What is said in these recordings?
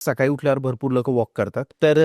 सकाळी उठल्यावर भरपूर लोक वॉक करतात, तर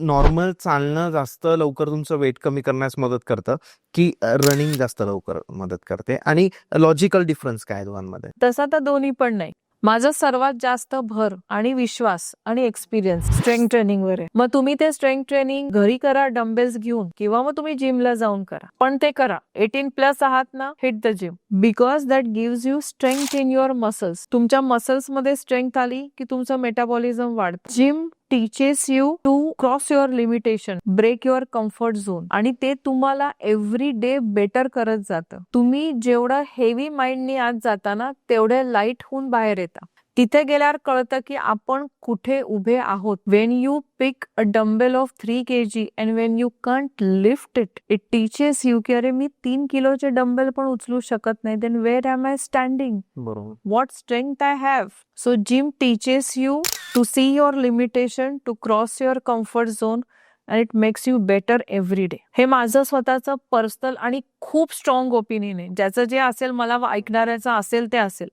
नॉर्मल चालणं जास्त लवकर तुमचं वेट कमी करण्यास मदत करतं की रनिंग जास्त लवकर मदत करते? आणि लॉजिकल डिफरन्स काय दोघांमध्ये? तसा तर दोन्ही पण नाही. माझा सर्वात जास्त भर आणि विश्वास आणि एक्सपिरियन्स स्ट्रेंथ ट्रेनिंग वर आहे. मग तुम्ही ते स्ट्रेंथ ट्रेनिंग घरी करा डम्बेल्स घेऊन, किंवा मग तुम्ही जिमला जाऊन करा, पण ते करा. 18+ आहात ना, hit the gym, because that gives you strength in your muscles. तुमच्या मसल्स मध्ये स्ट्रेंथ आली की तुमचं मेटाबॉलिझम वाढतं. Gym teaches you to cross your limitation, break your comfort zone, आणि ते तुम्हाला एव्हरी डे बेटर करत जातं. तुम्ही जेवढं हेवी माइंडनी आत जाता ना, तेवढे लाईट होऊन बाहेर येता. तिथे गेल्यावर कळतं की आपण कुठे उभे आहोत. Wien you pick a dumbbell of 3 kg and Wien you can't lift it, it teaches you की अरे मी 3 किलोचे डम्बेल पण उचलू शकत नाही. Then where am I standing? बरोबर. What strength I have? So gym teaches you to see your limitation, to cross your comfort zone, and it makes you better every day. हे माझं स्वतःचं पर्सनल आणि खूप स्ट्रॉंग ओपिनियन आहे. ज्याचं जे असेल, मला ऐकणाऱ्याचं असेल ते असेल,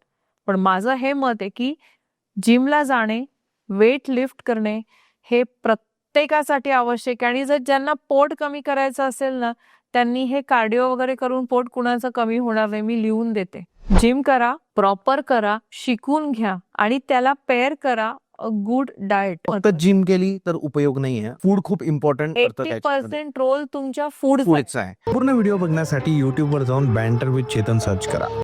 पण माझं हे मत आहे की जिमला जाणे, वेट लिफ्ट करणे हे प्रत्येकासाठी आवश्यक आहे. आणि जर ज्यांना पोट कमी करायचं असेल ना, त्यांनी हे कार्डिओ वगैरे करून पोट कुणाचं कमी होणार नाही, मी लिहून देते. जिम करा, प्रॉपर करा, शिकून घ्या, आणि त्याला पेअर करा अ गुड डाएट. फक्त जिम केली तर उपयोग नाहीये, फूड खूप इम्पॉर्टंट करतं. 80% रोल तुमच्या फूडचा फूडचा आहे. पूर्ण व्हिडिओ बघण्यासाठी YouTube वर जाऊन बँटर विथ चेतन सर्च करा.